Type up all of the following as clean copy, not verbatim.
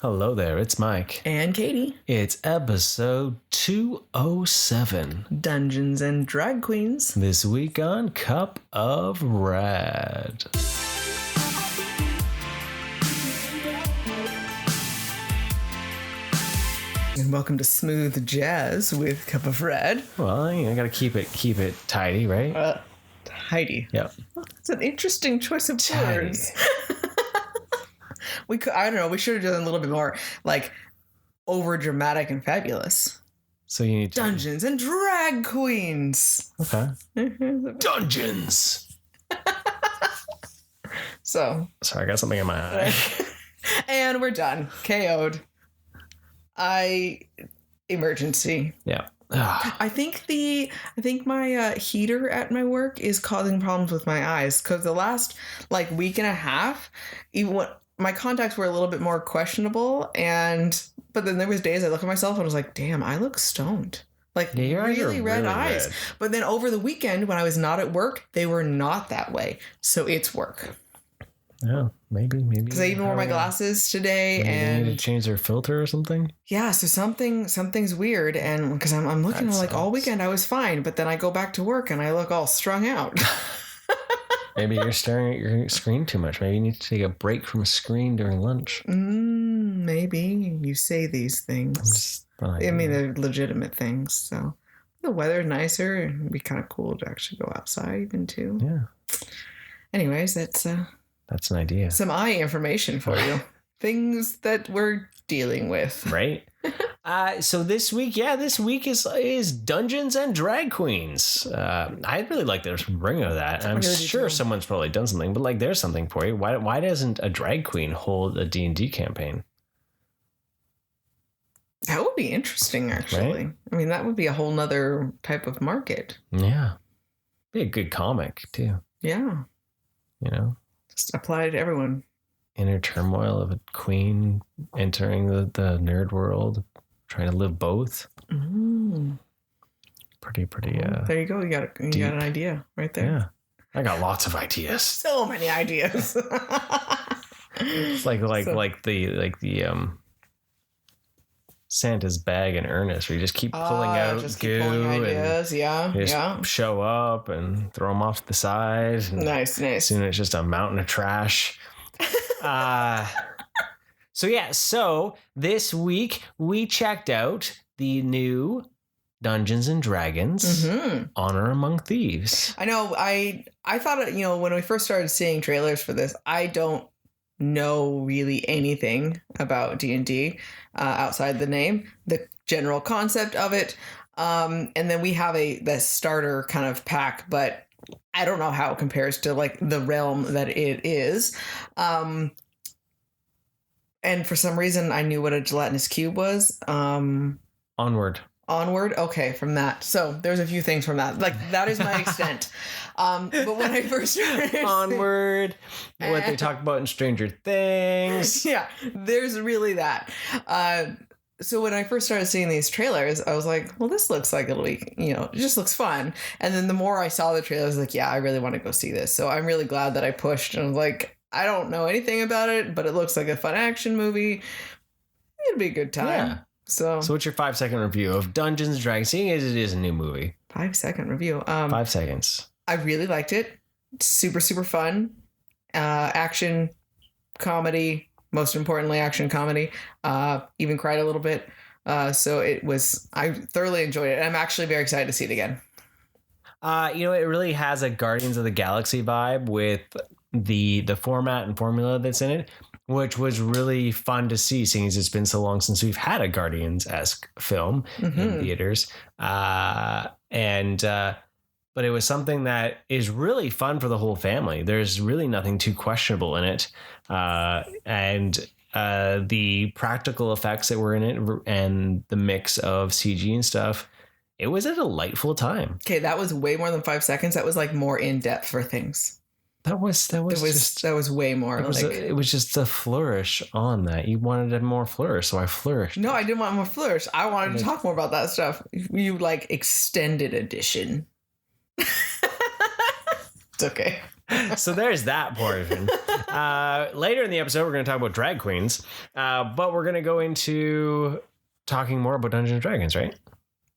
Hello there, it's Mike. And Katie. It's episode 207. Dungeons and Drag Queens. This week on Cup of Rad. And welcome to Smooth Jazz with Cup of Rad. Well, I gotta keep it tidy, right? Heidi. Yep. It's an interesting choice of words. I don't know, we should have done a little bit more like over dramatic and fabulous. So you need Dungeons and Drag Queens. Okay. Dungeons. So. Sorry, I got something in my eye. And we're done. KO'd. Emergency. Yeah. I think my heater at my work is causing problems with my eyes because the last week and a half, even when my contacts were a little bit more questionable, but then there was days I look at myself and I was like, damn, I look stoned. Really red eyes. Red. But then over the weekend when I was not at work, they were not that way. So it's work. Yeah, maybe. Because I even wore my glasses today, and they need to change their filter or something. Yeah, so something's weird, and because I'm looking all weekend I was fine, but then I go back to work and I look all strung out. Maybe you're staring at your screen too much. Maybe you need to take a break from a screen during lunch. Maybe you say these things. I mean, they're legitimate things. So the weather's nicer, and it'd be kind of cool to actually go outside even too. Yeah. Anyways, that's an idea. Some eye information for you. Things that we're dealing with. Right. So this week is Dungeons and Drag Queens. I'd really like to bring of that. I'm really sure someone's probably done something, but there's something for you. Why doesn't a drag queen hold a D&D campaign? That would be interesting, actually. Right? I mean, that would be a whole nother type of market. Yeah. Be a good comic, too. Yeah. You know? Just apply to everyone. Inner turmoil of a queen entering the nerd world, trying to live both. Pretty. There you go. You got an idea right there. Yeah, I got lots of ideas. So many ideas. It's like the Santa's bag in Earnest, where you just keep pulling out goo ideas, and show up and throw them off to the side. Nice. Soon it's just a mountain of trash. So this week we checked out the new Dungeons and Dragons Honor Among Thieves. I know. I thought, when we first started seeing trailers for this, I don't know really anything about D&D outside the name, the general concept of it. And then we have the starter kind of pack, but I don't know how it compares to the realm that it is. And for some reason I knew what a gelatinous cube was. Onward. Okay, from that. So there's a few things from that. That is my extent. But when I first started Onward, what they talk about in Stranger Things. Yeah, there's really that. So when I first started seeing these trailers, I was like, well, this looks like it'll be, it just looks fun. And then the more I saw the trailers, I was like, yeah, I really want to go see this. So I'm really glad that I pushed, and I was like, I don't know anything about it, but it looks like a fun action movie. It'd be a good time. Yeah. So what's your 5-second review of Dungeons and Dragons, seeing as it is a new movie? 5-second review. 5 seconds. I really liked it. Super, super fun. Action, comedy. Most importantly, action comedy. Even cried a little bit. So I thoroughly enjoyed it. I'm actually very excited to see it again. It really has a Guardians of the Galaxy vibe with the format and formula that's in it, which was really fun to see, seeing as it's been so long since we've had a Guardians-esque film in theaters. But it was something that is really fun for the whole family. There's really nothing too questionable in it. And the practical effects that were in it and the mix of CG and stuff, it was a delightful time. Okay, that was way more than 5 seconds. That was more in depth for things. That was way more. It was just a flourish on that. You wanted a more flourish, so I flourished. No, I didn't want more flourish. I wanted to talk more about that stuff. You extended edition. It's okay. So there's that portion. Later in the episode, we're going to talk about drag queens, but we're going to go into talking more about Dungeons and Dragons, right?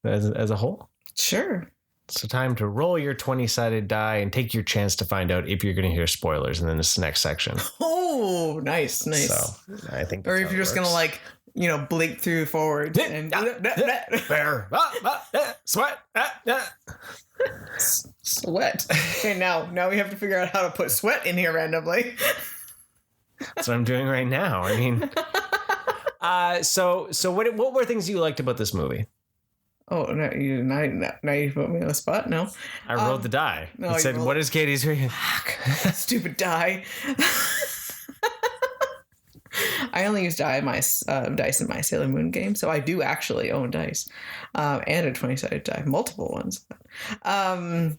As a whole. Sure. So time to roll your 20-sided die and take your chance to find out if you're going to hear spoilers in this next section. Oh, nice. So I think, or if you're just gonna like, blink through forward and sweat. Sweat. Okay, now we have to figure out how to put sweat in here randomly. That's what I'm doing right now. I mean, so what were things you liked about this movie? Oh, now you put me on the spot. No, I rolled the die. No, It said, "What is Katie's reading?" Stupid die. I only use dice in my Sailor Moon game, so I do actually own dice and a 20-sided die, multiple ones. I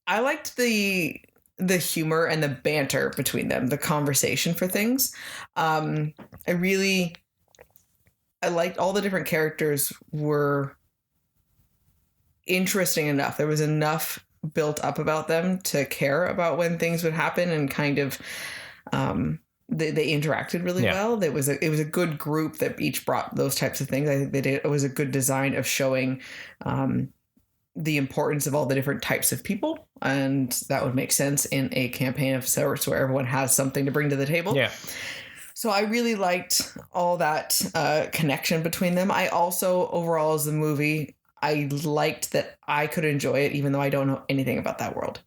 liked the humor and the banter between them, the conversation for things. I liked all the different characters were interesting enough. There was enough built up about them to care about when things would happen, and kind of they interacted really well. It was a good group that each brought those types of things. I think it was a good design of showing the importance of all the different types of people, and that would make sense in a campaign of sorts where everyone has something to bring to the table. Yeah. So I really liked all that connection between them. I also, overall, as the movie, I liked that I could enjoy it even though I don't know anything about that world.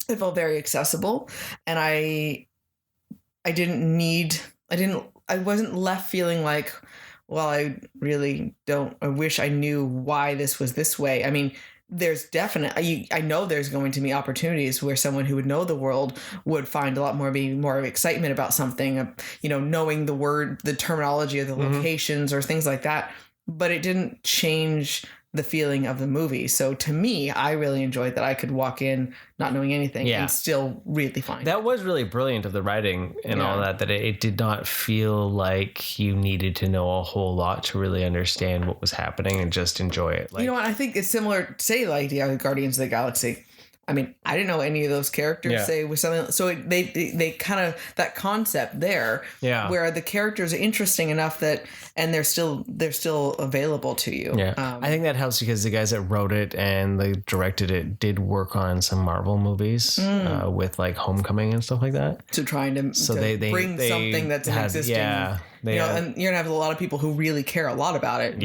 It felt very accessible, and I wasn't left feeling like, well, I wish I knew why this was this way. I mean, there's definitely, I know there's going to be opportunities where someone who would know the world would find a lot more excitement about something, knowing the terminology of the locations or things like that. But it didn't change the feeling of the movie. So to me, I really enjoyed that I could walk in not knowing anything and still really find that was really brilliant of the writing and all that it did not feel like you needed to know a whole lot to really understand what was happening and just enjoy it. Like, I think it's similar, say, like the Guardians of the Galaxy. I mean, I didn't know any of those characters. Say with something, so they kind of, that concept there, where the characters are interesting enough that, and they're still available to you. I think that helps because the guys that wrote it and they directed it did work on some Marvel movies with like Homecoming and stuff like that. So trying to they bring something that's existing. And you're gonna have a lot of people who really care a lot about it.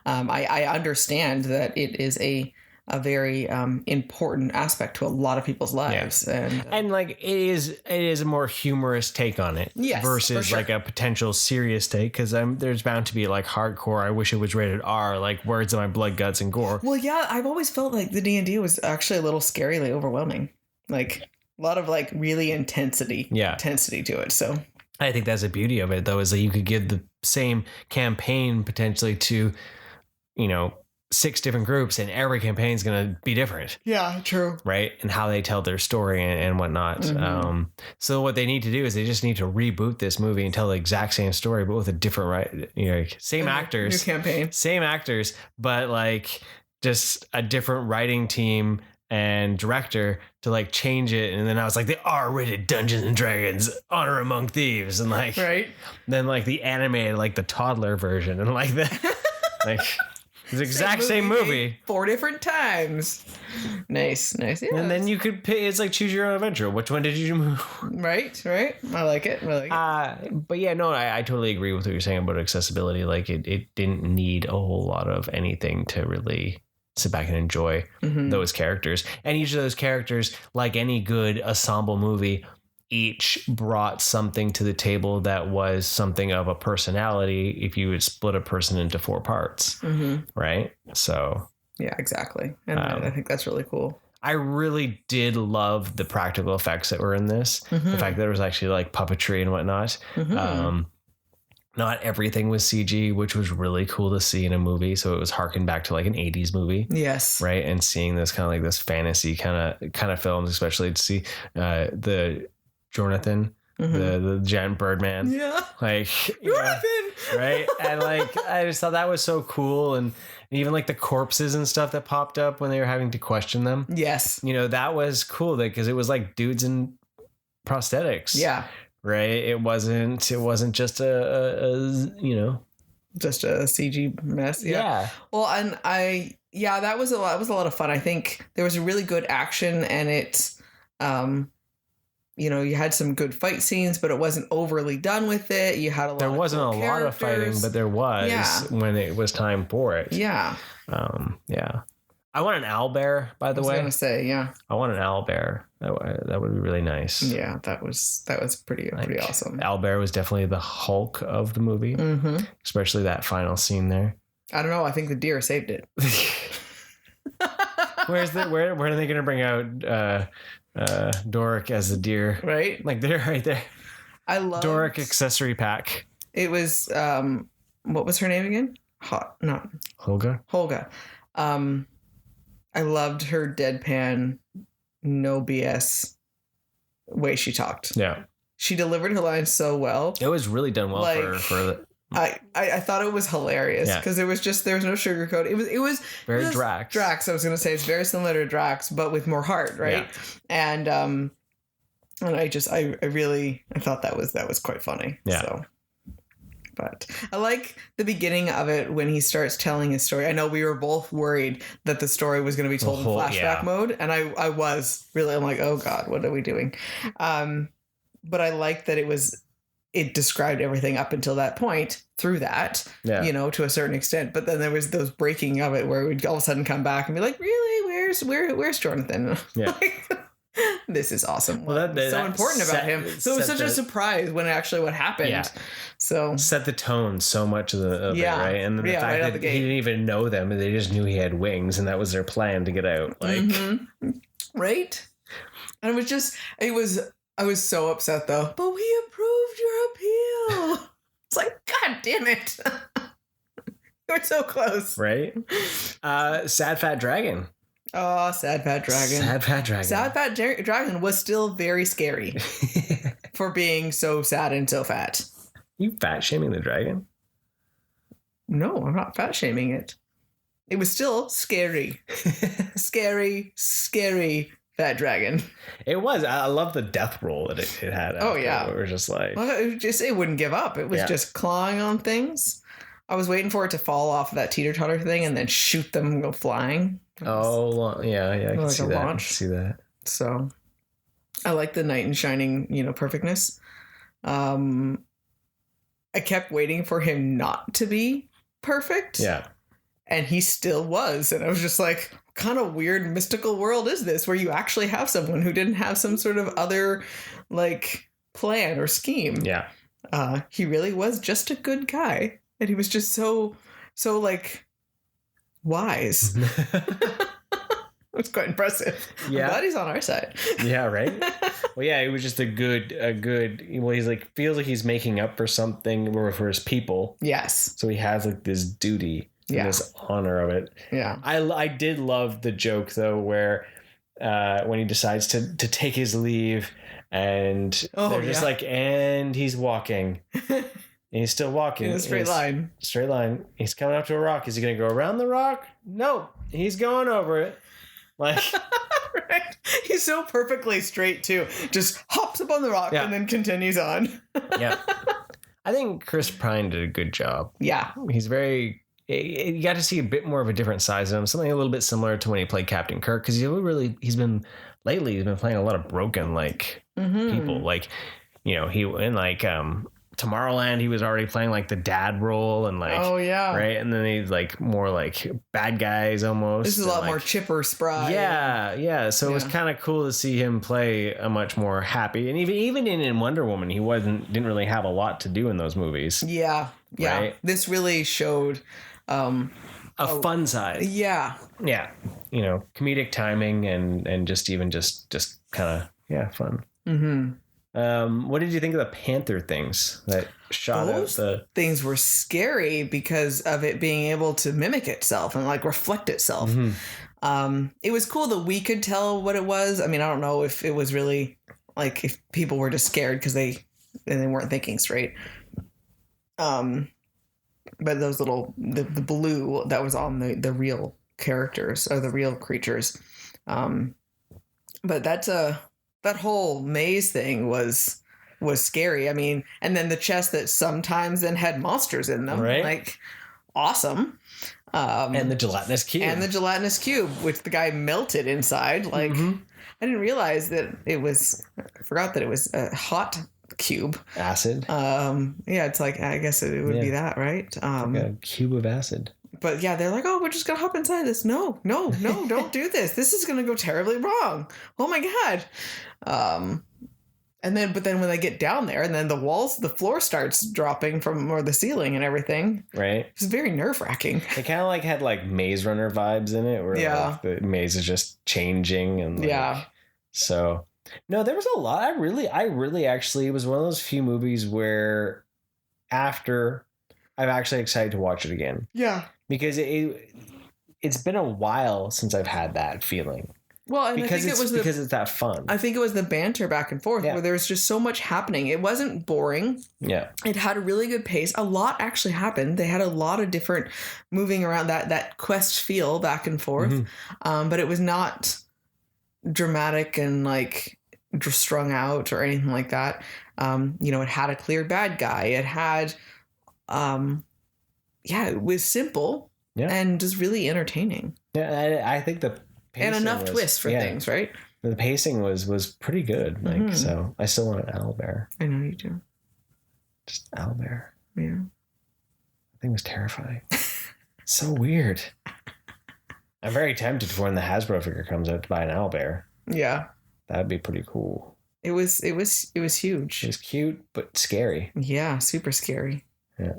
I understand that it is a very important aspect to a lot of people's lives. And like it is a more humorous take on it versus like a potential serious take, because there's bound to be like hardcore, I wish it was rated R, like words of my blood, guts, and gore. Well, I've always felt like the D&D was actually a little scarily overwhelming, like a lot of like really intensity to it. So I think that's the beauty of it, though, is that you could give the same campaign potentially to 6 different groups, and every campaign is going to be different. Yeah, true. Right. And how they tell their story and whatnot. So what they need to do is they just need to reboot this movie and tell the exact same story, but with a different, same actors, new campaign, same actors, but like just a different writing team and director to like change it. And then I was like, the R-rated Dungeons and Dragons, Honor Among Thieves. And like, then like the animated, like the toddler version, and like the, like, it's the exact same movie 4 different times. Nice. Yeah. And then you could pick, it's like choose your own adventure. Which one did you move? Right. I like it. But yeah, no, I totally agree with what you're saying about accessibility. Like it didn't need a whole lot of anything to really sit back and enjoy those characters. And each of those characters, like any good ensemble movie, each brought something to the table that was something of a personality if you would split a person into 4 parts. Right. So yeah, exactly. And I think that's really cool. I really did love the practical effects that were in this. The fact that there was actually like puppetry and whatnot. Not everything was CG, which was really cool to see in a movie. So it was harkened back to like an 80s movie. Yes. Right. And seeing this kind of like this fantasy kind of films, especially to see the Jonathan, the giant Birdman. Yeah. Like Jonathan. Right. And like I just thought that was so cool. And even like the corpses and stuff that popped up when they were having to question them. Yes. That was cool because it was like dudes in prosthetics. Yeah. Right. It wasn't just a Just a CG mess. Yeah. Well, and that was a lot of fun. I think there was a really good action, and it's, you had some good fight scenes, but it wasn't overly done with it. You had a lot. There wasn't of cool a lot of fighting, but there was when it was time for it. Yeah. Yeah. I want an owlbear, by the way. I was gonna say, yeah. I want an owlbear. That would be really nice. Yeah, that was pretty awesome. Owlbear was definitely the Hulk of the movie, especially that final scene there. I don't know. I think the deer saved it. Where are they going to bring out Doric as the deer? Right, like they're right there. I love Doric accessory pack. It was what was her name again? Holga. I loved her deadpan, no BS way she talked. Yeah. She delivered her lines so well. It was really done well for the... I thought it was hilarious because there was no sugarcoat. It was very Drax. Drax, I was gonna say, it's very similar to Drax, but with more heart, right? Yeah. And I thought that was quite funny. Yeah. So. But I like the beginning of it when he starts telling his story. I know we were both worried that the story was going to be told in flashback mode. And I was really, I'm like, oh God, what are we doing? But I like that it described everything up until that point through that, to a certain extent. But then there was those breaking of it where we'd all of a sudden come back and be like, really, where's Jonathan? Yeah. This is awesome. Well, that's so important about him. So it was such a surprise when actually what happened. Yeah. So set the tone so much of it, right? And the fact that he didn't even know them, and they just knew he had wings, and that was their plan to get out. Like, right? And I was so upset though. But we approved your appeal. It's like, God damn it! You're so close, right? Sad Fat Dragon. Oh, Sad Fat Dragon. Sad Fat Dragon. Sad Fat Dragon was still very scary for being so sad and so fat. You fat shaming the dragon? No, I'm not fat shaming it. It was still scary. Scary Fat Dragon. It was. I love the death roll that it had. Oh, yeah. It was just like... Well, it wouldn't give up. It was just clawing on things. I was waiting for it to fall off of that teeter-totter thing and then shoot them and go flying. Oh, yeah, I can see that. I can see that. So, I like the knight in shining, perfectness. I kept waiting for him not to be perfect. Yeah. And he still was. And I was just like, what kind of weird mystical world is this where you actually have someone who didn't have some sort of other, plan or scheme? Yeah. He really was just a good guy. And he was just so wise. It was quite impressive. Yeah. I'm glad he's on our side. Yeah, right? Well, yeah, he was just a good, he's feels like he's making up for something for his people. Yes. So he has this duty and this honor of it. Yeah. I did love the joke though, where when he decides to take his leave and they're just and he's walking. And he's still walking. In a straight line. Straight line. He's coming up to a rock. Is he going to go around the rock? No. He's going over it. Right. He's so perfectly straight, too. Just hops up on the rock and then continues on. Yeah. I think Chris Pine did a good job. Yeah. He's very... You got to see a bit more of a different side of him. Something a little bit similar to when he played Captain Kirk. Because he's been playing a lot of broken, people. He in, Tomorrowland, he was already playing the dad role and right, and then he's more bad guys almost. This is a lot more chipper, spry. Yeah. So it was kind of cool to see him play a much more happy, and even in Wonder Woman, he didn't really have a lot to do in those movies. Yeah. Right? This really showed a fun side. Yeah. Comedic timing and just kind of fun. Mm-hmm. What did you think of the Panther things that shot Those things were scary because of it being able to mimic itself and reflect itself. Mm-hmm. It was cool that we could tell what it was. I mean, I don't know if it was really if people were just scared because they weren't thinking straight. But those the blue that was on the real characters or the real creatures. But that's that whole maze thing was scary. I mean, and then the chest that sometimes then had monsters in them, Right. like awesome. And the gelatinous cube. Which the guy melted inside. Like, I didn't realize that it was. I forgot that it was a hot cube. Acid. Yeah, it's like, I guess it would be that, right? Like a cube of acid. But yeah, they're like, oh, we're just gonna hop inside this. No, don't do this. This is gonna go terribly wrong. Oh my god. But then when they get down there, and then the floor starts dropping or the ceiling and everything. Right. It's very nerve wracking. It kind of like had like Maze Runner vibes in it, where like the maze is just changing and like, so. No, there was a lot. I really actually, it was one of those few movies where after I'm actually excited to watch it again. Yeah. Because it's been a while since I've had that feeling. Well, and because it's that fun. I think it was the banter back and forth where there was just so much happening. It wasn't boring. Yeah. It had a really good pace. A lot actually happened. They had a lot of different moving around that quest feel back and forth. But it was not dramatic and like strung out or anything like that. It had a clear bad guy. It had, it was simple and just really entertaining. Yeah, I think the pacing and enough twists for things, right? The pacing was pretty good. Like, so I still want an owlbear. I know you do. Just owlbear. Yeah. That thing was terrifying. So weird. I'm very tempted for when the Hasbro figure comes out to buy an owlbear. Yeah. That'd be pretty cool. It was huge. It was cute, but scary. Yeah, super scary. Yeah.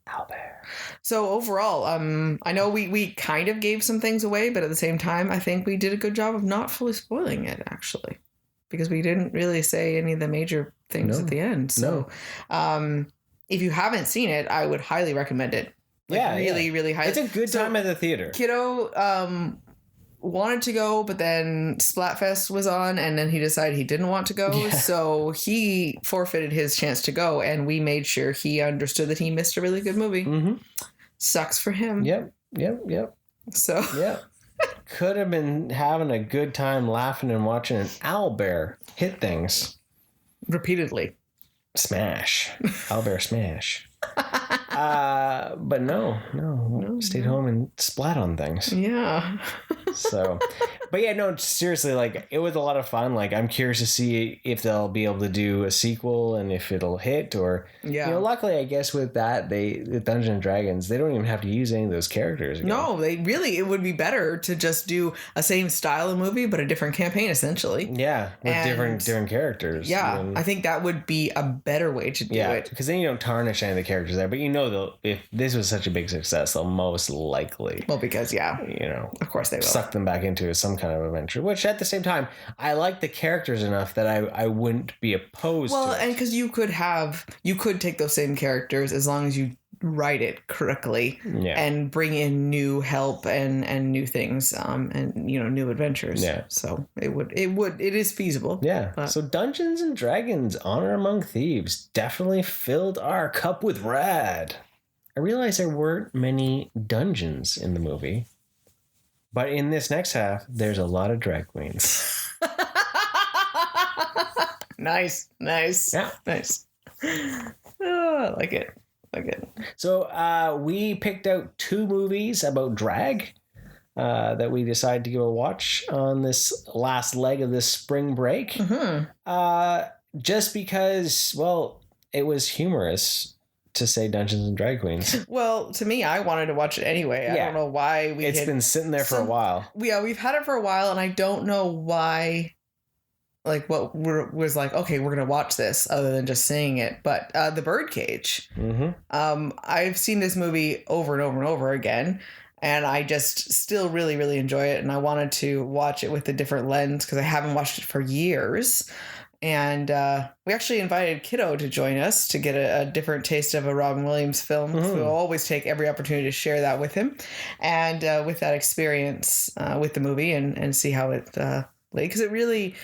Owlbear. So overall, I know we kind of gave some things away, but at the same time, I think we did a good job of not fully spoiling it, actually, because we didn't really say any of the major things at the end. So, if you haven't seen it, I would highly recommend it. Like, really highly. It's a good time at the theater. Kiddo wanted to go, but then Splatfest was on, and then he decided he didn't want to go, so he forfeited his chance to go, and we made sure he understood that he missed a really good movie. Sucks for him. Yep. So could have been having a good time laughing and watching an owlbear hit things repeatedly. Smash. Owlbear smash. But no, stayed home and splat on things. Yeah. So, but yeah, no, seriously, like, it was a lot of fun. Like, I'm curious to see if they'll be able to do a sequel and if it'll hit, or, luckily, I guess with that, with Dungeons and Dragons, they don't even have to use any of those characters again. No, it would be better to just do a same style of movie, but a different campaign, essentially. Yeah. With different characters. Yeah. I think that would be a better way to do it. Because then you don't tarnish any of the characters there, but if this was such a big success, they'll most likely. Well, because, of course they will. Suck them back into some kind of adventure, which at the same time, I like the characters enough that I wouldn't be opposed to it. Well, and because you could take those same characters as long as you write it correctly and bring in new help and new things and new adventures. Yeah. So it is feasible. Yeah. But. So Dungeons and Dragons Honor Among Thieves definitely filled our cup with rad. I realized there weren't many dungeons in the movie. But in this next half, there's a lot of drag queens. Nice. Yeah. Nice. Oh, I like it. So we picked out 2 movies about drag that we decided to go watch on this last leg of this spring break. Just because, well, it was humorous to say Dungeons and Drag Queens. Well, to me, I wanted to watch it anyway. I don't know why it's been sitting there for a while. Yeah, we've had it for a while, and I don't know why. Like, what was like, okay, we're gonna watch this, other than just saying it. But The Birdcage. I've seen this movie over and over and over again, and I just still really, really enjoy it. And I wanted to watch it with a different lens because I haven't watched it for years. And we actually invited Kiddo to join us to get a different taste of a Robin Williams film. So we'll always take every opportunity to share that with him and with that experience with the movie and see how it lay. Because it really...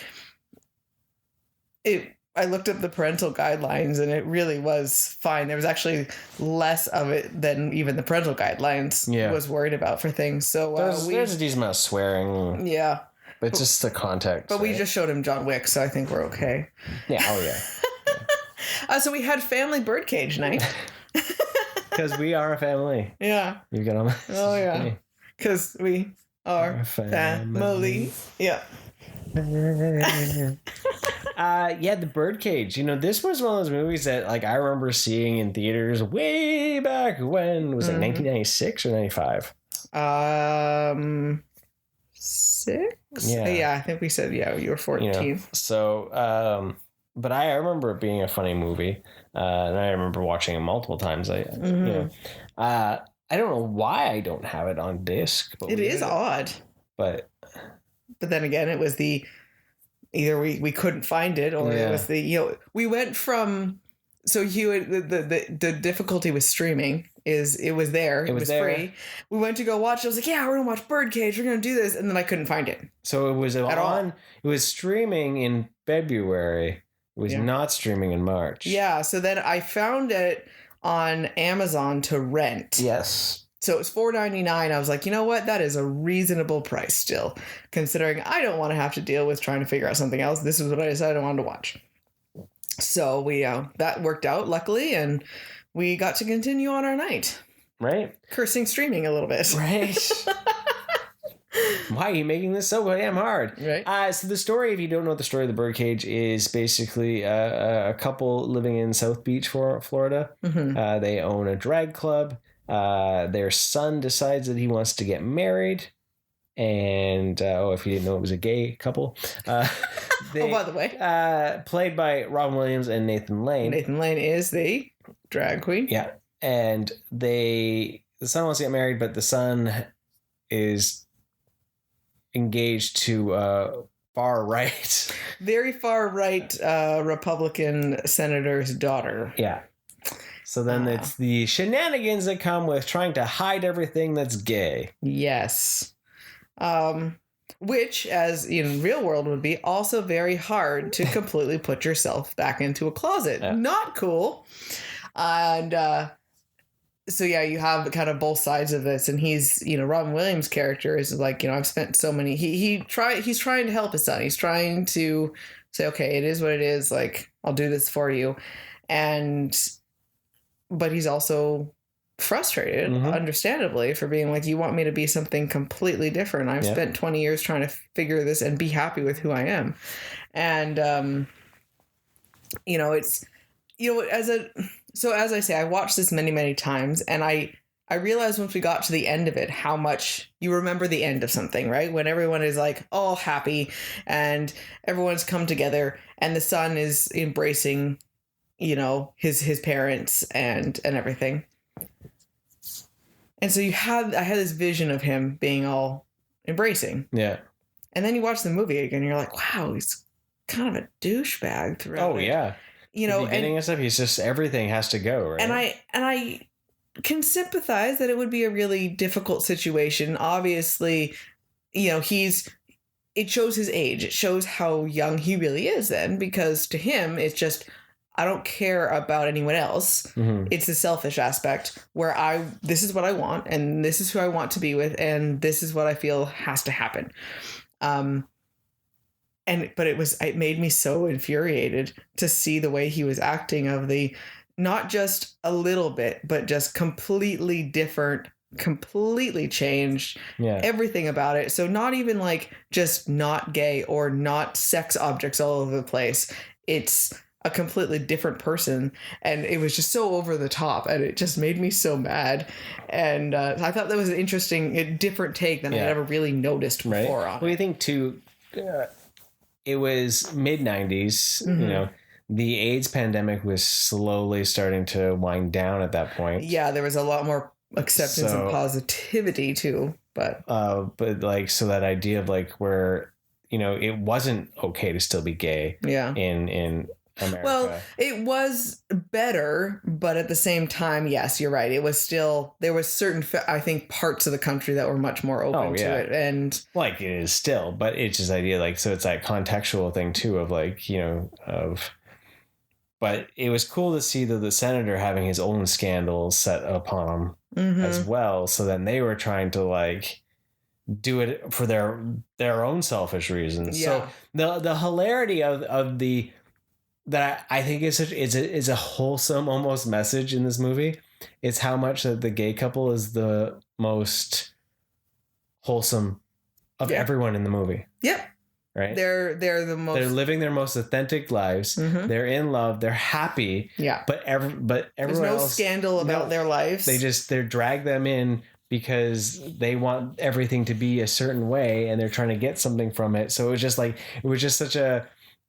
I looked up the parental guidelines and it really was fine. There was actually less of it than even the parental guidelines was worried about for things. So there's a decent amount of swearing. Yeah. but just the context. But we just showed him John Wick, so I think we're okay. Yeah, oh yeah. So we had family birdcage night. Because we are a family. Yeah. You get on. Oh yeah. Because we are family. Yeah. Yeah, The Birdcage. This was one of those movies that like I remember seeing in theaters way back when. Was it 1996 or 95? 6? Yeah. Yeah, I think we said, you were 14. So, but I remember it being a funny movie. And I remember watching it multiple times. I don't know why I don't have it on disc. But it is odd. But then again, it was either we couldn't find it, or it was we went from, so the difficulty with streaming is it was there. It was free. We went to go watch it. I was like, yeah, we're going to watch Birdcage. We're going to do this. And then I couldn't find it. So it was it was streaming in February. It was not streaming in March. Yeah. So then I found it on Amazon to rent. Yes. So it was $4.99. I was like, you know what? That is a reasonable price still, considering I don't want to have to deal with trying to figure out something else. This is what I decided I wanted to watch. So we that worked out, luckily, and we got to continue on our night. Right. Cursing streaming a little bit. Right. Why are you making this so damn hard? Right. So the story, if you don't know the story of The Birdcage, is basically a couple living in South Beach, Florida. Mm-hmm. They own a drag club. Their son decides that he wants to get married. And, if you didn't know, it was a gay couple. By the way. Played by Robin Williams and Nathan Lane. Nathan Lane is the drag queen. Yeah. And the son wants to get married, but the son is engaged to far right. Very far right Republican senator's daughter. Yeah. So then it's the shenanigans that come with trying to hide everything that's gay. Yes. Which, as in real world, would be also very hard to completely put yourself back into a closet. Yeah. Not cool. And so yeah, you have kind of both sides of this, and he's, Robin Williams' character is like, I've spent so many. He's trying to help his son. He's trying to say, okay, it is what it is. Like, I'll do this for you, but he's also frustrated, understandably, for being like, you want me to be something completely different. I've spent 20 years trying to figure this and be happy with who I am. And, it's, so as I say, I watched this many, many times, and I realized once we got to the end of it, how much you remember the end of something, right? When everyone is like all happy and everyone's come together and the son is embracing, his parents and everything. And so I had this vision of him being all embracing. Yeah. And then you watch the movie again, and you're like, wow, he's kind of a douchebag throughout. Oh, yeah. And stuff, he's just, everything has to go, right? And I can sympathize that it would be a really difficult situation. Obviously, it shows his age. It shows how young he really is then, because to him, it's just, I don't care about anyone else. Mm-hmm. It's the selfish aspect where this is what I want, and this is who I want to be with, and this is what I feel has to happen. But it made me so infuriated to see the way he was acting, of the, not just a little bit, but just completely different, completely changed everything about it. So not even like just not gay or not sex objects all over the place. It's a completely different person, and it was just so over the top, and it just made me so mad. And I thought that was an interesting, different take than I had ever really noticed before. Right. Well, you think too, it was mid-90s, Mm-hmm. The AIDS pandemic was slowly starting to wind down at that point. Yeah, there was a lot more acceptance and positivity too, but like, so that idea of like where, it wasn't okay to still be gay in America. Well, it was better, but at the same time, yes, you're right. It was still, there was certain, I think, parts of the country that were much more open to it. And like it is still, but it's just idea like, so it's that contextual thing too of like, but it was cool to see the senator having his own scandals set upon him as well. So then they were trying to like, do it for their own selfish reasons. Yeah. So the hilarity of the that I think is a wholesome almost message in this movie. It's how much that the gay couple is the most wholesome of everyone in the movie. Yep. Right. They're the most. They're living their most authentic lives. Mhm. They're in love. They're happy. Yeah. But everyone There's no else, scandal about their lives. They drag them in because they want everything to be a certain way and they're trying to get something from it. So it was just such a.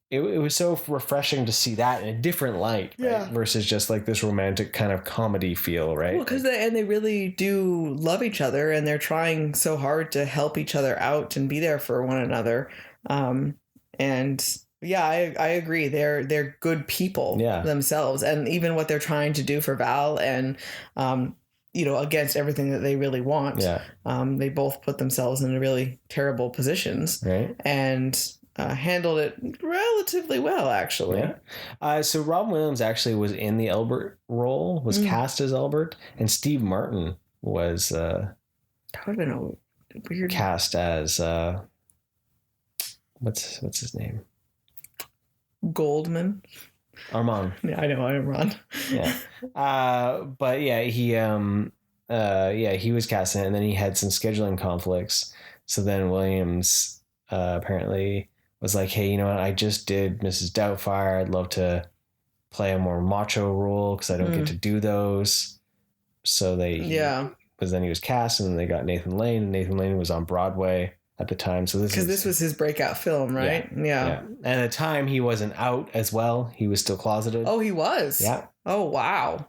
It was so refreshing to see that in a different light, right? Versus just like this romantic kind of comedy feel, right? Well, because they really do love each other and they're trying so hard to help each other out and be there for one another. And yeah, I agree. They're good people themselves, and even what they're trying to do for Val and against everything that they really want. Yeah, they both put themselves in really terrible positions, right? And handled it relatively well, actually. Yeah. So Robin Williams actually was in the Albert role, was cast as Albert, and Steve Martin was that would have been a weird cast as what's his name? Goldman. Armand. Yeah, I know Armand. Yeah. But yeah, he was cast in it, and then he had some scheduling conflicts. So then Williams apparently was like, hey, you know what? I just did Mrs. Doubtfire. I'd love to play a more macho role because I don't get to do those. So because then he was cast, and then they got Nathan Lane, and Nathan Lane was on Broadway at the time. So this was his breakout film, right? Yeah. And at the time he wasn't out as well. He was still closeted. Oh, he was? Yeah. Oh, wow.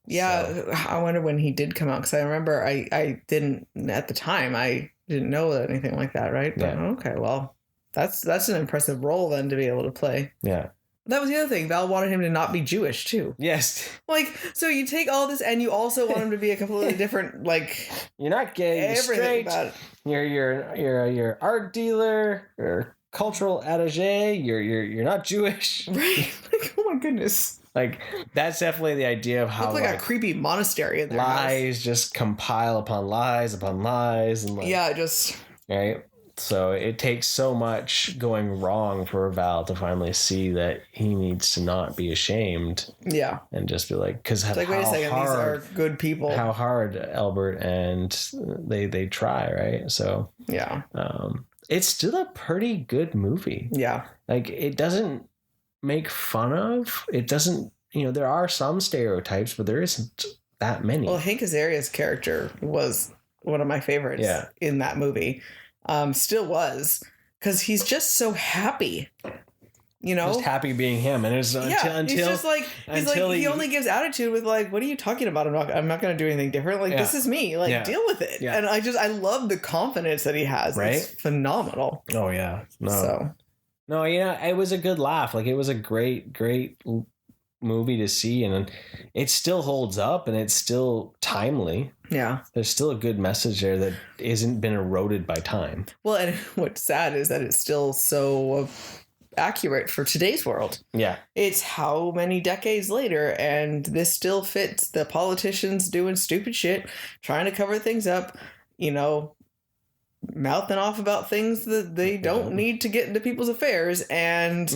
Yeah. So. I wonder when he did come out, because I remember I didn't, at the time, I didn't know anything like that, right? But okay, well, that's an impressive role then to be able to play. Yeah. That was the other thing. Val wanted him to not be Jewish too. Yes. Like, so you take all this and you also want him to be a completely different, like, you're not gay, you're straight. About it. You're an art dealer, you're a cultural attaché, you're not Jewish. Right. Like, oh my goodness. Like, that's definitely the idea of how like a creepy monastery in their lies house. Just compile upon lies and just right. So it takes so much going wrong for Val to finally see that he needs to not be ashamed. Yeah. And just be like, because like, wait a second, these are good people. How hard Albert and they try, right? So yeah. It's still a pretty good movie. Yeah. Like, it doesn't make fun of. It doesn't, there are some stereotypes, but there isn't that many. Well, Hank Azaria's character was one of my favorites in that movie. Still was, because he's just so happy, just happy being him, and it's until he's just like he only gives attitude with like, what are you talking about? I'm not going to do anything different. Like, this is me. Like, deal with it. Yeah. And I love the confidence that he has. Right, it's phenomenal. Oh yeah, no, it was a good laugh. Like, it was a great movie to see, and it still holds up, and it's still timely. Yeah, there's still a good message there that isn't been eroded by time. Well, and what's sad is that it's still so accurate for today's world. Yeah, it's how many decades later, and this still fits. The politicians doing stupid shit, trying to cover things up, mouthing off about things that they don't need to get into people's affairs, and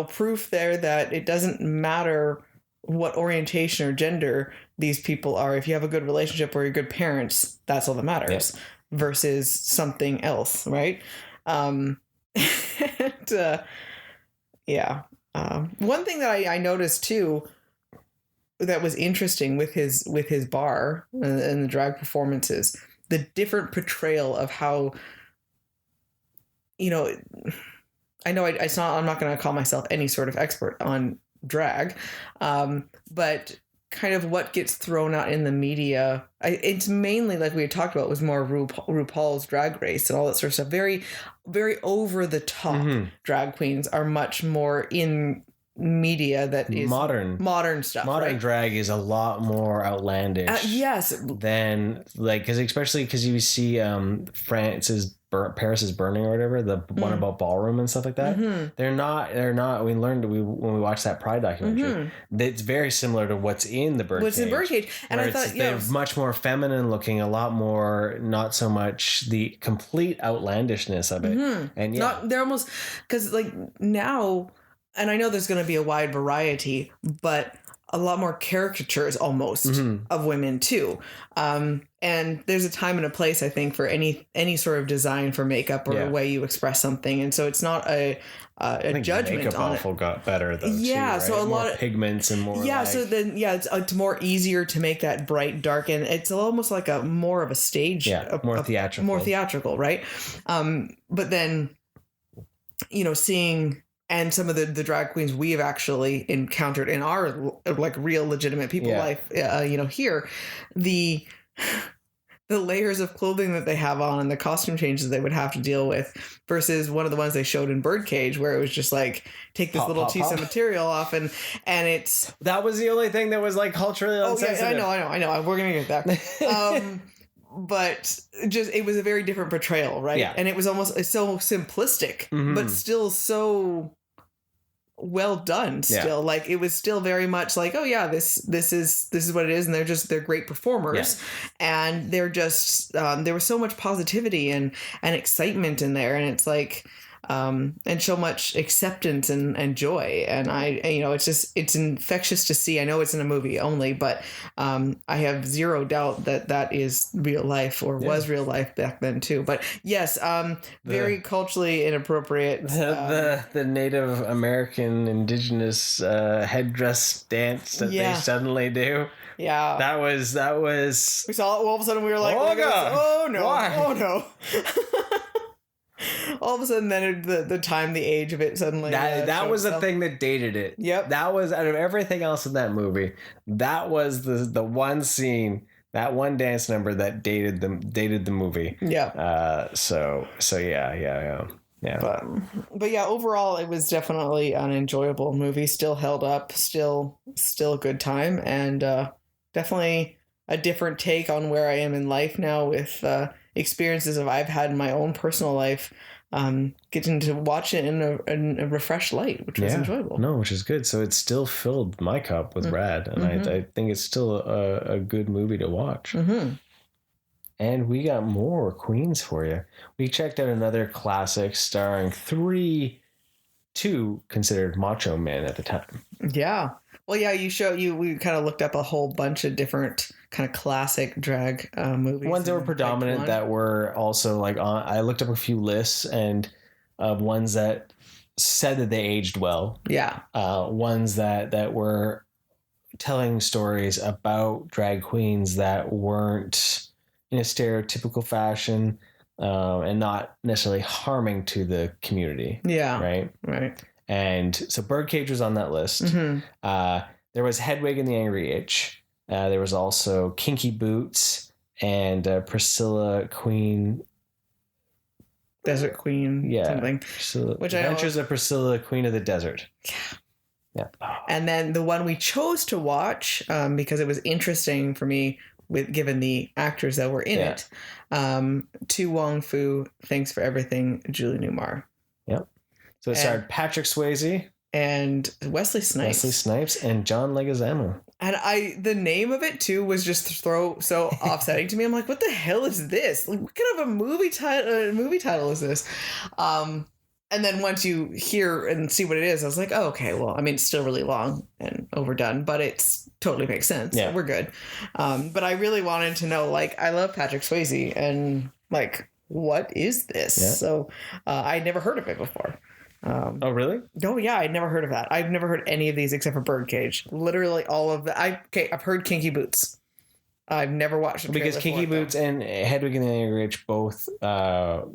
proof there that it doesn't matter what orientation or gender these people are. If you have a good relationship or you're good parents, that's all that matters. Yep. Versus something else, right? One thing that I noticed too that was interesting with his bar and the drag performances, the different portrayal of how, I know I'm not going to call myself any sort of expert on drag, but kind of what gets thrown out in the media. It's mainly, like we had talked about, was more RuPaul's Drag Race and all that sort of stuff. Very, very over the top drag queens are much more in media that is modern stuff. Modern right? drag is a lot more outlandish. Yes. Than like, because especially because you see Paris is Burning or whatever, the one about ballroom and stuff like that. Mm-hmm. They're not. We learned when we watched that Pride documentary. It's very similar to what's in the Birdcage. What's in Birdcage, and I thought they're much more feminine looking, a lot more, not so much the complete outlandishness of it. And they're almost, because like now, and I know there's going to be a wide variety, but a lot more caricatures almost of women too. And there's a time and a place, I think, for any sort of design for makeup or the way you express something. And so it's not a judgment makeup on awful it. Got better though. Yeah, too, right? so a more lot of pigments and more. Yeah, like, so then it's more easier to make that bright, dark, and it's almost like a more of a stage. Yeah, more theatrical. More theatrical, right? But then, seeing. And some of the drag queens we have actually encountered in our like real legitimate people life, here, the layers of clothing that they have on and the costume changes they would have to deal with versus one of the ones they showed in Birdcage where it was just like take this little piece of material off and it's that was the only thing that was like culturally insensitive. Yeah, I know. We're gonna get there. But just it was a very different portrayal, right? Yeah. And it was almost so simplistic, but still so well done still. Like it was still very much like, oh yeah, this is what it is, and they're great performers. And they're just there was so much positivity and excitement in there, and it's like and so much acceptance and joy, and it's infectious to see. I know it's in a movie only, but I have zero doubt that is real life or was real life back then too. But yes, very culturally inappropriate. The Native American indigenous headdress dance that they suddenly do. Yeah, that was. We saw it all of a sudden. We were like, oh god, oh no, why? Oh no. All of a sudden, then the time, the age of it suddenly. That was the thing that dated it. Yep. That was, out of everything else in that movie, that was the one scene, that one dance number that dated the movie. Yeah. So yeah. But yeah, overall, it was definitely an enjoyable movie. Still held up. Still a good time, and definitely a different take on where I am in life now with experiences I've had in my own personal life. Getting to watch it in a refreshed light, which was enjoyable. No, which is good. So it still filled my cup with Rad, and I think it's still a good movie to watch. And we got more queens for you. We checked out another classic starring two considered macho men at the time. Yeah. Well, yeah, we kind of looked up a whole bunch of different kind of classic drag movies. Ones that were predominant that were also like on. I looked up a few lists and ones that said that they aged well. Yeah. Ones that were telling stories about drag queens that weren't in a stereotypical fashion and not necessarily harming to the community. Yeah. Right. And so Birdcage was on that list. There was Hedwig and the Angry Itch. There was also Kinky Boots and Priscilla Queen. Desert Queen. Yeah. Something. Which Adventures of Priscilla, Queen of the Desert. Yeah. And then the one we chose to watch because it was interesting for me given the actors that were in it. To Wong Fu, Thanks for Everything, Julie Newmar. Yep. So it starred Patrick Swayze and Wesley Snipes and John Leguizamo. And the name of it too was just so offsetting to me. I'm like, what the hell is this? Like, what kind of a movie title is this? And then once you hear and see what it is, I was like, oh, okay, well, I mean, it's still really long and overdone, but it's totally makes sense. Yeah. We're good. But I really wanted to know, like, I love Patrick Swayze and like, what is this? Yeah. So I'd never heard of it before. Oh, really? Oh, yeah. I'd never heard of that. I've never heard any of these except for Birdcage. Literally all of that. I've heard Kinky Boots. I've never watched it because Kinky Boots and Hedwig and the Angry Itch both were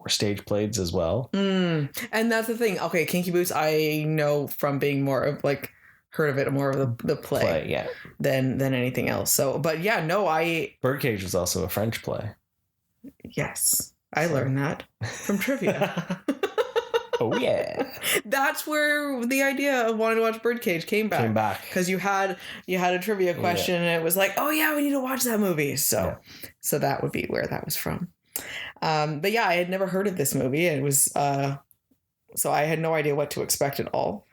stage plays as well. And that's the thing. Okay, Kinky Boots I know from being more of like heard of it more of the play than anything else. So, but yeah, no, Birdcage was also a French play. Yes, I learned that from trivia. Oh yeah. That's where the idea of wanting to watch Birdcage came back. Because you had a trivia question and it was like, oh yeah, we need to watch that movie. So that would be where that was from. But yeah, I had never heard of this movie. It was so I had no idea what to expect at all.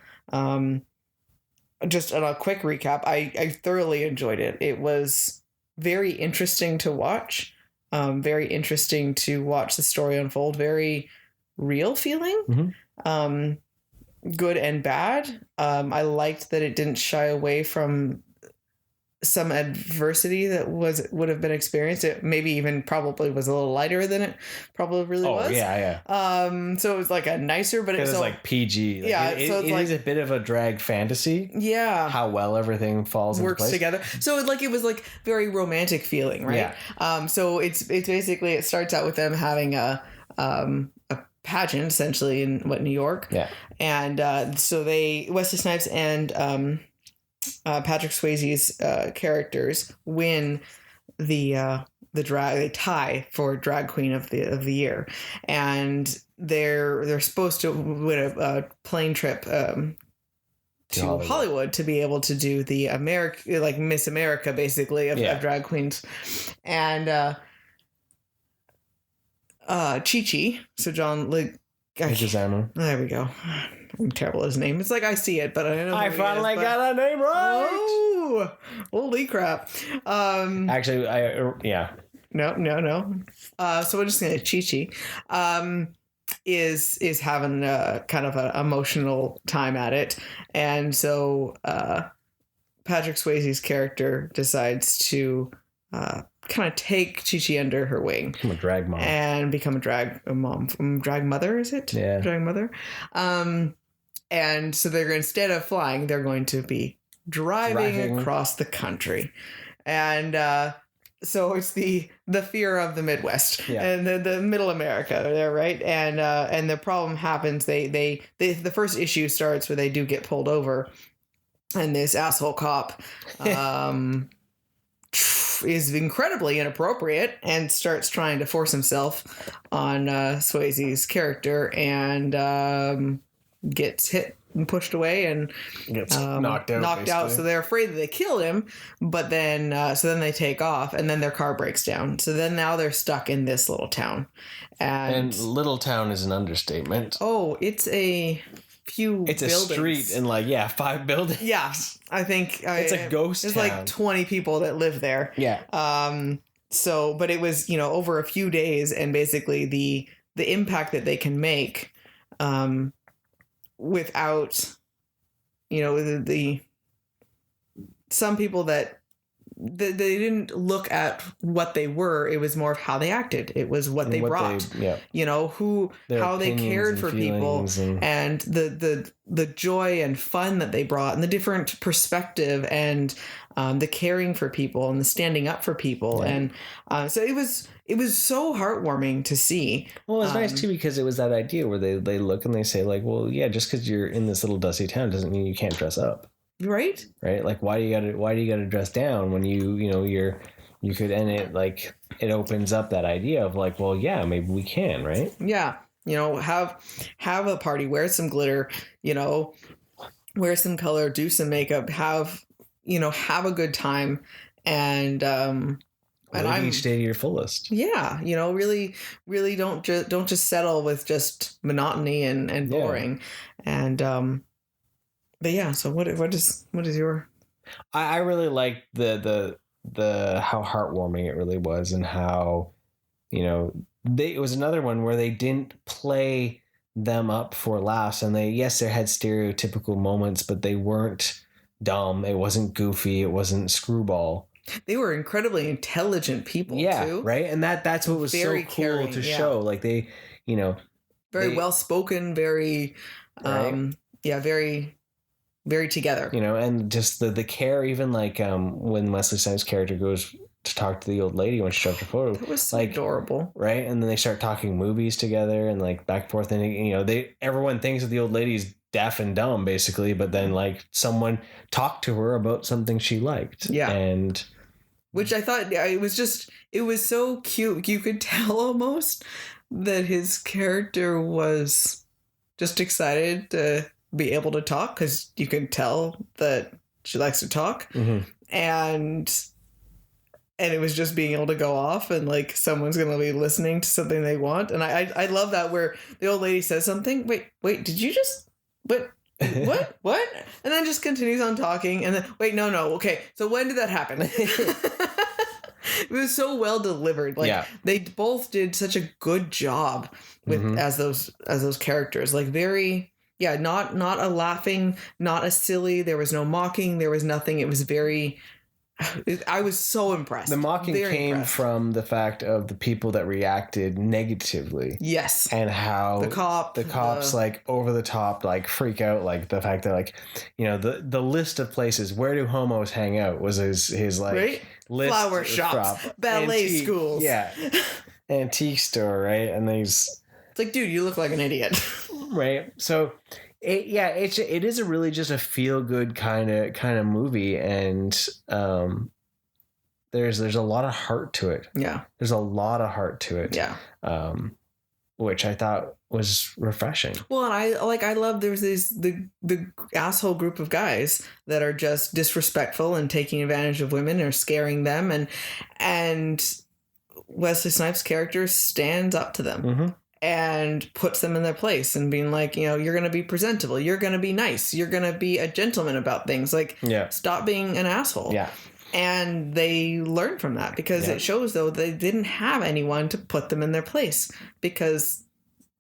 Just on a quick recap, I thoroughly enjoyed it. It was very interesting to watch. Very interesting to watch the story unfold. Very real feeling. Good and bad. I liked that it didn't shy away from some adversity that would have been experienced. It maybe even probably was a little lighter than it probably really was. Yeah. So it was like a nicer, but it was like PG. Like it is a bit of a drag fantasy. Yeah. How well everything falls works into place. together. So it was like very romantic feeling, right? Yeah. So it's basically, it starts out with them having a pageant essentially in New York. Yeah. And so Wesley Snipes and Patrick Swayze's characters win the drag. They tie for drag queen of the year, and they're supposed to win a plane trip to Hollywood to be able to do the Miss America basically of drag queens, and Chi-Chi. So John Leguizamo. There we go. I'm terrible at his name. It's like I see it, but I don't know. I finally got that name right. Oh, holy crap! Actually, No. So we're just gonna Chi-Chi. Is having kind of an emotional time at it, and so Patrick Swayze's character decides to kind of take Chi-Chi under her wing. Become a drag mom. And become a drag mom. Drag mother, is it? Yeah. Drag mother. And so instead of flying, they're going to be driving across the country. And so it's the fear of the Midwest and the middle America there, right? And the problem happens. The first issue starts where they do get pulled over, and this asshole cop is incredibly inappropriate and starts trying to force himself on Swayze's character, and gets hit and pushed away and gets knocked out. So they're afraid that they kill him, but then they take off, and then their car breaks down. So then now they're stuck in this little town, and little town is an understatement. Oh, it's a few. It's buildings. A street and 5 buildings. Yeah, I think it's a ghost town. There's like 20 people that live there. Yeah. So, but it was over a few days, and basically the impact that they can make, without, some people that they didn't look at what they were. It was more of how they acted. It was what they brought. How they cared for people, and the joy and fun that they brought, and the different perspective, and the caring for people, and the standing up for people, and so it was so heartwarming to see. Well, it's nice too, because it was that idea where they look and they say like, well, yeah, just because you're in this little dusty town doesn't mean you can't dress up. Right. Like, why do you gotta dress down when you could, and it opens up that idea of like, well, yeah, maybe we can, right? Yeah. Have a party, wear some glitter, wear some color, do some makeup, have a good time, and live each day to your fullest. Yeah. Really, really don't just settle with just monotony and boring. And, but yeah, so what is your? I really liked the how heartwarming it really was, and how, it was another one where they didn't play them up for laughs, and they had stereotypical moments, but they weren't dumb. It wasn't goofy. It wasn't screwball. They were incredibly intelligent people too. Right. And that's what was very so cool caring, to show. Like they, very well spoken, very, very, very together. And just the care, even when Wesley Snipes' character goes to talk to the old lady when she took the photo. That was so adorable. Right. And then they start talking movies together and back and forth. And, everyone thinks that the old lady's deaf and dumb basically, but then someone talked to her about something she liked. Yeah. And which I thought it was so cute. You could tell almost that his character was just excited to be able to talk because you can tell that she likes to talk. And it was just being able to go off and like someone's going to be listening to something they want. And I love that where the old lady says something. Wait, did you just, what? What? And then just continues on talking. And then, wait, no. Okay. So when did that happen? It was so well delivered. Like they both did such a good job with as those characters. Like very, not a laughing, not a silly. There was no mocking. There was nothing. It was very. I was so impressed. The mocking came from the fact of the people that reacted negatively. Yes. And how the cops like over the top, like freak out, like the fact that like, you know, the list of places where do homos hang out was his like right? list. Flower shops, ballet schools. Yeah. Antique store, right? And it's like, dude, you look like an idiot. Right. So it is a really just a feel good kind of movie, and there's a lot of heart to it. Yeah, there's a lot of heart to it. Yeah, which I thought was refreshing. Well, and I love there's the asshole group of guys that are just disrespectful and taking advantage of women or scaring them, and Wesley Snipes' character stands up to them. And puts them in their place and being like, you know, you're going to be presentable. You're going to be nice. You're going to be a gentleman about things. Like, stop being an asshole. Yeah. And they learn from that because it shows, though, they didn't have anyone to put them in their place because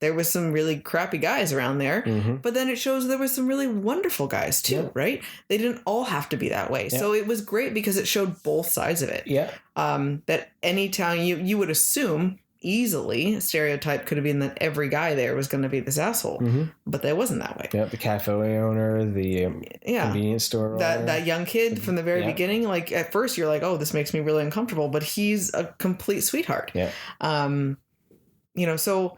there was some really crappy guys around there. But then it shows there was some really wonderful guys, too, right? They didn't all have to be that way. So it was great because it showed both sides of it. Yeah. That any town you would assume easily a stereotype could have been that every guy there was going to be this asshole, but that wasn't that way. The cafe owner, the convenience store owner. That young kid from the very beginning, like at first you're like, oh, this makes me really uncomfortable, but he's a complete sweetheart. You know, so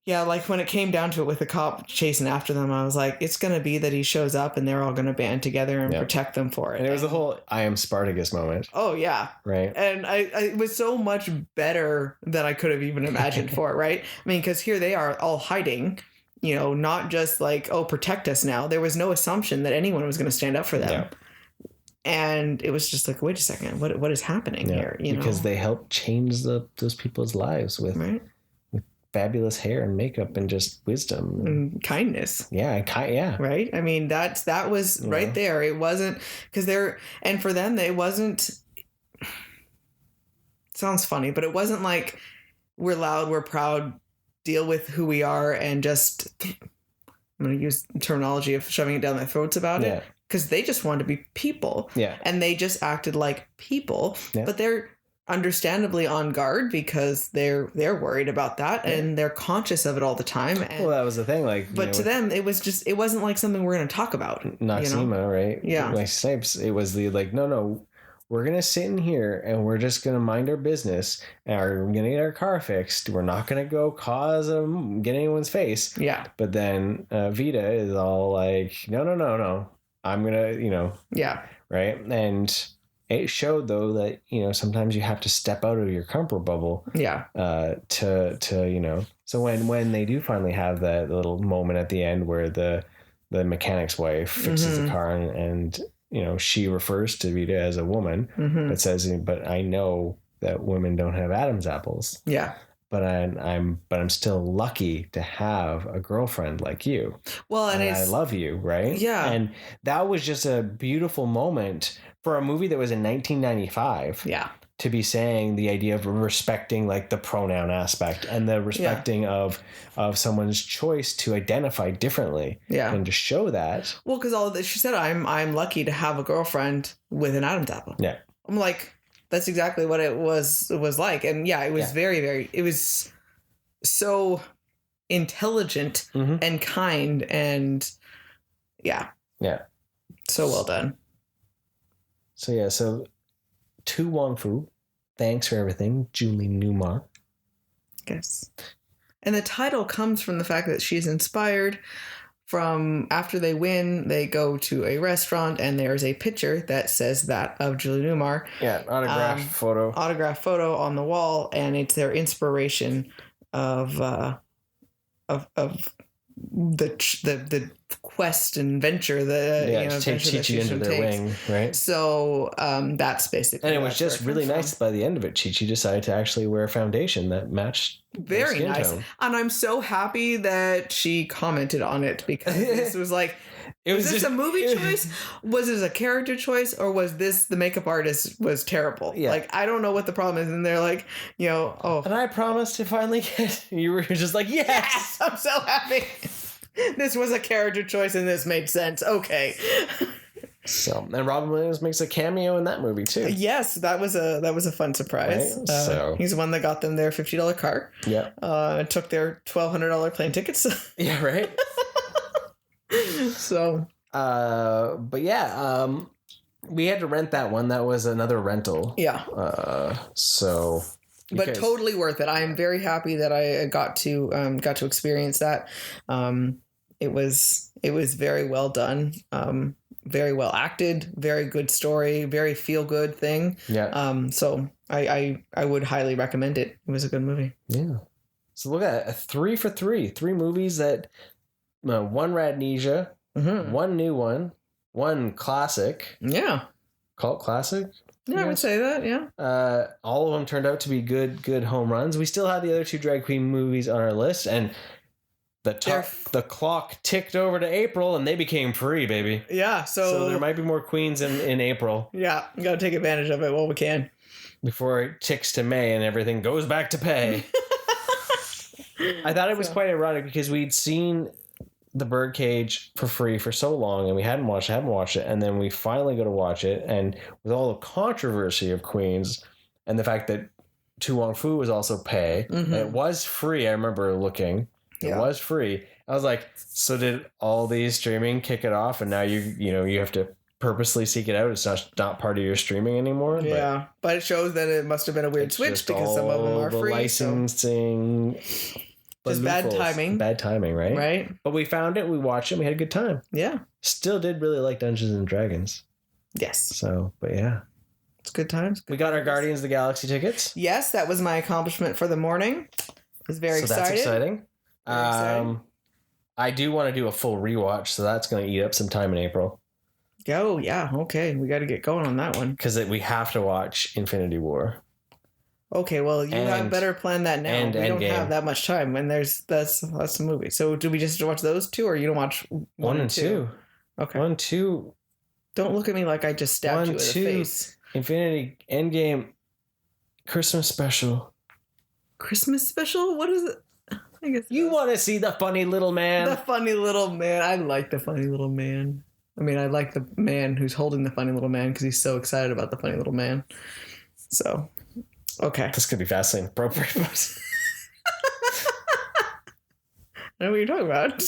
like when it came down to it with the cop chasing after them, I was like, it's going to be that he shows up and they're all going to band together and protect them for it. And it was the whole I am Spartacus moment. Oh, yeah. Right. And it was so much better than I could have even imagined for it, right? I mean, because here they are all hiding, you know, not just like, oh, protect us now. There was no assumption that anyone was going to stand up for them. Yeah. And it was just like, wait a second, what is happening here? You know? They helped change those people's lives with... Right. Fabulous hair and makeup and just wisdom and kindness. Right. I mean, that was right there. It wasn't because and for them, it wasn't, sounds funny, but it wasn't like we're loud, we're proud, deal with who we are. And just, I'm going to use the terminology of shoving it down their throats about it because they just wanted to be people. Yeah. And they just acted like people, but they're understandably on guard because they're worried about that and they're conscious of it all the time. And, well, that was the thing. Like, but to them, it wasn't like something we're going to talk about. Noxema, right? Yeah. Like Snipes, it was the like, no, we're going to sit in here and we're just going to mind our business and we're going to get our car fixed. We're not going to go get anyone's face. Yeah. But then Vita is all like, no. I'm going to, right. And it showed, though, that, sometimes you have to step out of your comfort bubble. Yeah. To So when they do finally have that little moment at the end where the mechanic's wife fixes the car and she refers to Vita as a woman, but says, but I know that women don't have Adam's apples. Yeah. But I'm still lucky to have a girlfriend like you. Well, and I love you, right? Yeah. And that was just a beautiful moment for a movie that was in 1995. Yeah. To be saying the idea of respecting like the pronoun aspect and the respecting of someone's choice to identify differently. Yeah. And to show that. Well, because she said, I'm lucky to have a girlfriend with an Adam's apple. Yeah. I'm like, that's exactly what it was like. And it was very, very, it was so intelligent and kind and so well done. So to Wong Fu, thanks for everything, Julie Newmar. Yes. And the title comes from the fact that she's inspired from after they win, they go to a restaurant and there's a picture that says that of Julie Newmar. Yeah, autographed photo on the wall, and it's their inspiration of the quest and venture, to take Chi-Chi under their wing, right? So that's basically. And it was just really nice by the end of it. Chi-Chi decided to actually wear a foundation that matched very their skin nice tone. And I'm so happy that she commented on it, because this was like, was this a movie choice? Was this a character choice? Or was this the makeup artist was terrible? Yeah. Like, I don't know what the problem is. And they're like, And I promised to finally get, you were just like, yes, I'm so happy. This was a character choice and this made sense. Okay. So, and Robin Williams makes a cameo in that movie too. Yes, that was a fun surprise. Right? So he's the one that got them their $50 car. Yeah. Took their $1,200 plane tickets. Yeah, right. So, but yeah, we had to rent that one. That was another rental. Yeah. But totally worth it. I am very happy that I got to experience that. It was very well done. Very well acted, very good story, very feel good thing. Yeah. So I would highly recommend it. It was a good movie. Yeah. So look at it, 3 for 3. 3 movies that one RADnesia, one new one classic. Yeah. Cult classic. Yeah, I would say that. Yeah. All of them turned out to be good home runs. We still had the other 2 drag queen movies on our list, and the clock ticked over to April, and they became free, baby. Yeah, so there might be more queens in April. Yeah, we got to take advantage of it while we can. Before it ticks to May and everything goes back to pay. I thought it was quite ironic because we'd seen The Birdcage for free for so long, and we hadn't watched it, and then we finally go to watch it, and with all the controversy of Queens, and the fact that Tu Wong Fu was also pay, and it was free, I remember looking. It was free. I was like, so did all these streaming kick it off, and now you have to purposely seek it out? It's not part of your streaming anymore. Yeah, but it shows that it must have been a weird switch because some of them are free. Licensing, just bad timing. Bad timing, right? Right. But we found it. We watched it. And we had a good time. Yeah. Still did really like Dungeons and Dragons. Yes. So, but yeah, it's good times. We got our Guardians of the Galaxy tickets. Yes, that was my accomplishment for the morning. I was very excited. That's exciting. I do want to do a full rewatch, so that's going to eat up some time in April. Oh, yeah. Okay. We got to get going on that one. Because we have to watch Infinity War. Okay, well, you have better plan that now. We don't have that much time when that's the movie. So do we just watch those 2, or you don't watch 1 and 2? Okay. 1, 2. Don't look at me like I just stabbed you in the face. Infinity Endgame Christmas special. Christmas special? What is it? I guess you want to see the funny little man. The funny little man. I like the funny little man. I mean, I like the man who's holding the funny little man because he's so excited about the funny little man. So, okay. This could be fascinating. Appropriate. I know what you're talking about.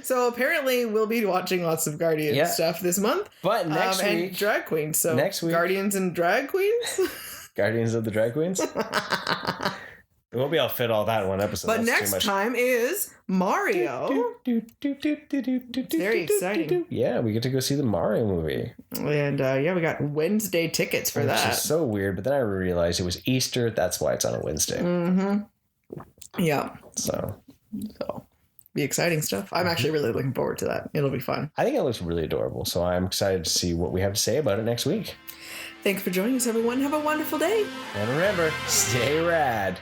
So apparently we'll be watching lots of Guardians stuff this month. But next week. And drag queens. So next week. Guardians and drag queens? Guardians of the Drag Queens? We won't be able to fit all that in one episode. But next time is Mario. Very exciting. Yeah, we get to go see the Mario movie. And we got Wednesday tickets for that. Which is so weird, but then I realized it was Easter. That's why it's on a Wednesday. Mm-hmm. Yeah. So be exciting stuff. I'm actually really looking forward to that. It'll be fun. I think it looks really adorable. So I'm excited to see what we have to say about it next week. Thanks for joining us, everyone. Have a wonderful day. And remember, stay rad.